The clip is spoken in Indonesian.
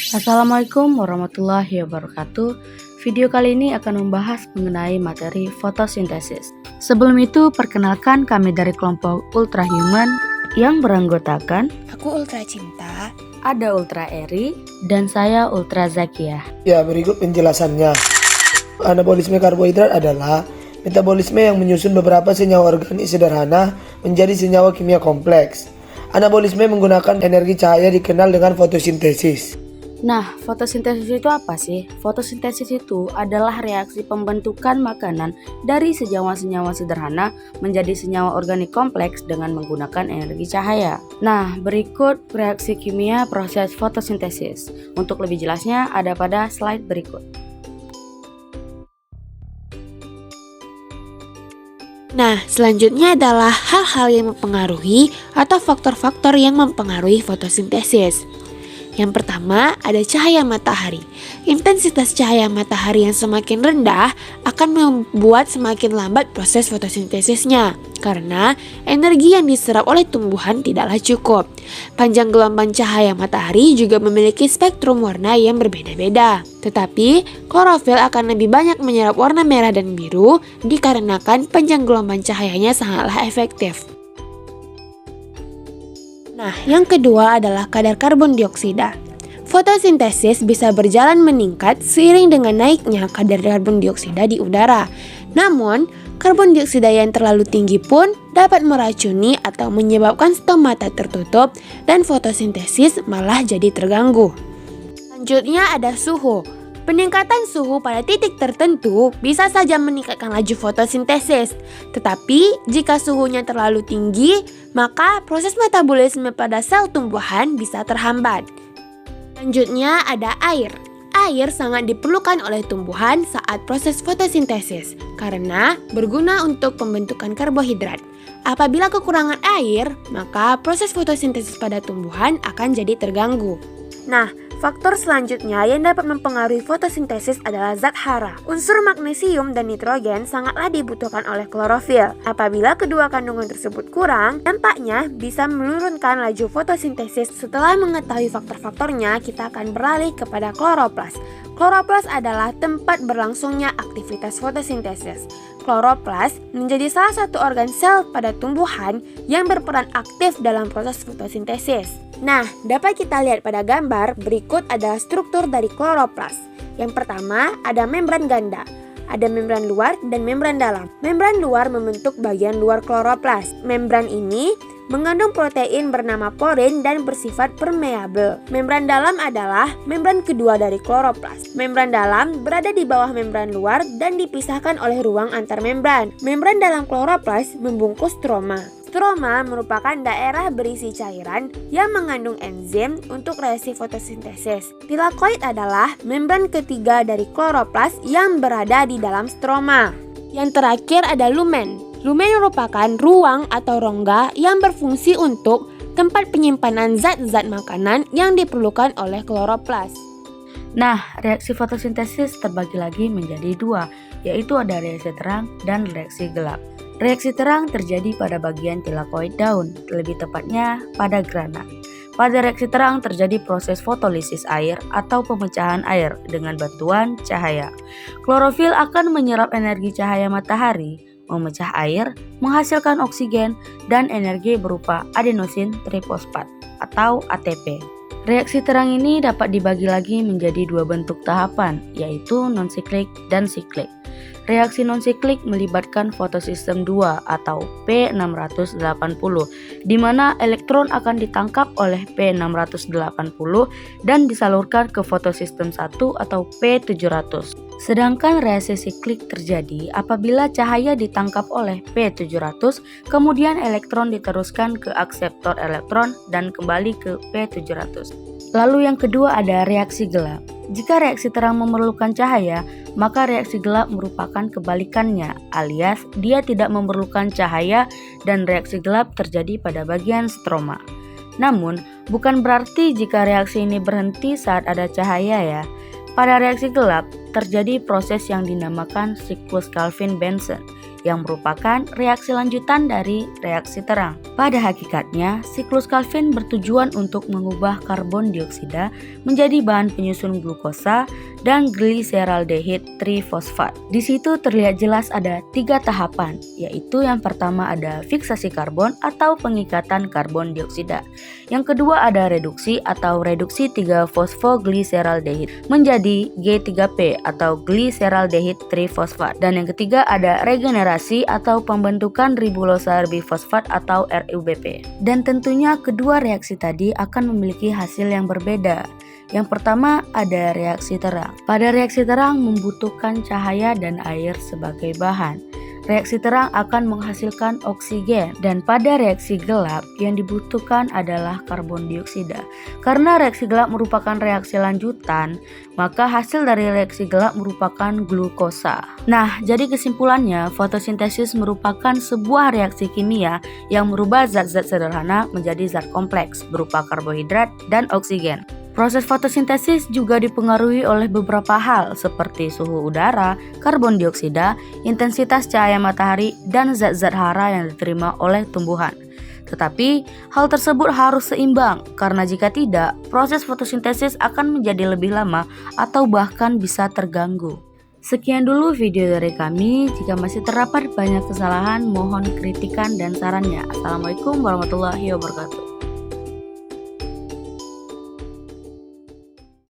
Assalamualaikum warahmatullahi wabarakatuh. Video kali ini akan membahas mengenai materi fotosintesis. Sebelum itu, perkenalkan kami dari kelompok Ultra Human yang beranggotakan Aku Ultra Cinta. ada Ultra Eri dan saya Ultra Zakiah. Ya, berikut penjelasannya. Anabolisme karbohidrat adalah metabolisme yang menyusun beberapa senyawa organik sederhana menjadi senyawa kimia kompleks. Anabolisme menggunakan energi cahaya dikenal dengan fotosintesis. Nah, fotosintesis itu apa sih? Fotosintesis itu adalah reaksi pembentukan makanan dari senyawa-senyawa sederhana menjadi senyawa organik kompleks dengan menggunakan energi cahaya. Nah, berikut reaksi kimia proses fotosintesis. Untuk lebih jelasnya ada pada slide berikut. Nah, selanjutnya adalah hal-hal yang mempengaruhi atau faktor-faktor yang mempengaruhi fotosintesis. Yang pertama, ada cahaya matahari. Intensitas cahaya matahari yang semakin rendah akan membuat semakin lambat proses fotosintesisnya karena energi yang diserap oleh tumbuhan tidaklah cukup. Panjang gelombang cahaya matahari juga memiliki spektrum warna yang berbeda-beda. Tetapi, klorofil akan lebih banyak menyerap warna merah dan biru dikarenakan panjang gelombang cahayanya sangatlah efektif. Nah, yang kedua adalah kadar karbon dioksida. Fotosintesis bisa berjalan meningkat seiring dengan naiknya kadar karbon dioksida di udara. Namun, karbon dioksida yang terlalu tinggi pun dapat meracuni atau menyebabkan stomata tertutup dan fotosintesis malah jadi terganggu. Selanjutnya ada suhu. Peningkatan suhu pada titik tertentu bisa saja meningkatkan laju fotosintesis. Tetapi, jika suhunya terlalu tinggi, maka proses metabolisme pada sel tumbuhan bisa terhambat. Selanjutnya ada air. Air sangat diperlukan oleh tumbuhan saat proses fotosintesis karena berguna untuk pembentukan karbohidrat. Apabila kekurangan air, maka proses fotosintesis pada tumbuhan akan jadi terganggu. Nah, faktor selanjutnya yang dapat mempengaruhi fotosintesis adalah zat hara. Unsur magnesium dan nitrogen sangatlah dibutuhkan oleh klorofil. Apabila kedua kandungan tersebut kurang, dampaknya bisa menurunkan laju fotosintesis. Setelah mengetahui faktor-faktornya, kita akan beralih kepada kloroplas. Kloroplas adalah tempat berlangsungnya aktivitas fotosintesis. Kloroplas menjadi salah satu organ sel pada tumbuhan yang berperan aktif dalam proses fotosintesis. Nah, dapat kita lihat pada gambar berikut adalah struktur dari kloroplas. Yang pertama, ada membran ganda. Ada membran luar dan membran dalam. Membran luar membentuk bagian luar kloroplas. Membran ini mengandung protein bernama porin dan bersifat permeabel. Membran dalam adalah membran kedua dari kloroplas. Membran dalam berada di bawah membran luar dan dipisahkan oleh ruang antar membran. Membran dalam kloroplas membungkus stroma. Stroma merupakan daerah berisi cairan yang mengandung enzim untuk reaksi fotosintesis. Tilakoid adalah membran ketiga dari kloroplas yang berada di dalam stroma. Yang terakhir ada lumen. Lumen merupakan ruang atau rongga yang berfungsi untuk tempat penyimpanan zat-zat makanan yang diperlukan oleh kloroplas. Nah, reaksi fotosintesis terbagi lagi menjadi dua, yaitu ada reaksi terang dan reaksi gelap. Reaksi terang terjadi pada bagian tilakoid daun, lebih tepatnya pada grana. Pada reaksi terang terjadi proses fotolisis air atau pemecahan air dengan bantuan cahaya. Klorofil akan menyerap energi cahaya matahari, memecah air, menghasilkan oksigen, dan energi berupa adenosin trifosfat atau ATP. Reaksi terang ini dapat dibagi lagi menjadi dua bentuk tahapan, yaitu non-siklik dan siklik. Reaksi non-siklik melibatkan fotosistem 2 atau P680, di mana elektron akan ditangkap oleh P680 dan disalurkan ke fotosistem 1 atau P700. Sedangkan reaksi siklik terjadi apabila cahaya ditangkap oleh P700, kemudian elektron diteruskan ke akseptor elektron dan kembali ke P700. Lalu yang kedua ada reaksi gelap. Jika reaksi terang memerlukan cahaya, maka reaksi gelap merupakan kebalikannya, alias dia tidak memerlukan cahaya dan reaksi gelap terjadi pada bagian stroma. Namun, bukan berarti jika reaksi ini berhenti saat ada cahaya ya. Pada reaksi gelap, terjadi proses yang dinamakan siklus Calvin-Benson, yang merupakan reaksi lanjutan dari reaksi terang. Pada hakikatnya, siklus Calvin bertujuan untuk mengubah karbon dioksida menjadi bahan penyusun glukosa dan gliseraldehid trifosfat. Di situ terlihat jelas ada 3 tahapan, yaitu yang pertama ada fiksasi karbon atau pengikatan karbon dioksida. Yang kedua ada reduksi atau reduksi 3-fosfogliseraldehid menjadi G3P atau gliseraldehid trifosfat. Dan yang ketiga ada regenerasi atau pembentukan ribulosa bifosfat atau RUBP. Dan tentunya kedua reaksi tadi akan memiliki hasil yang berbeda. Yang pertama ada reaksi terang. Pada reaksi terang membutuhkan cahaya dan air sebagai bahan. Reaksi terang akan menghasilkan oksigen, dan pada reaksi gelap yang dibutuhkan adalah karbon dioksida. Karena reaksi gelap merupakan reaksi lanjutan, maka hasil dari reaksi gelap merupakan glukosa. Nah, jadi kesimpulannya, fotosintesis merupakan sebuah reaksi kimia yang merubah zat-zat sederhana menjadi zat kompleks berupa karbohidrat dan oksigen. Proses fotosintesis juga dipengaruhi oleh beberapa hal seperti suhu udara, karbon dioksida, intensitas cahaya matahari, dan zat-zat hara yang diterima oleh tumbuhan. Tetapi, hal tersebut harus seimbang karena jika tidak, proses fotosintesis akan menjadi lebih lama atau bahkan bisa terganggu. Sekian dulu video dari kami. Jika masih terdapat banyak kesalahan, mohon kritikan dan sarannya. Assalamualaikum warahmatullahi wabarakatuh.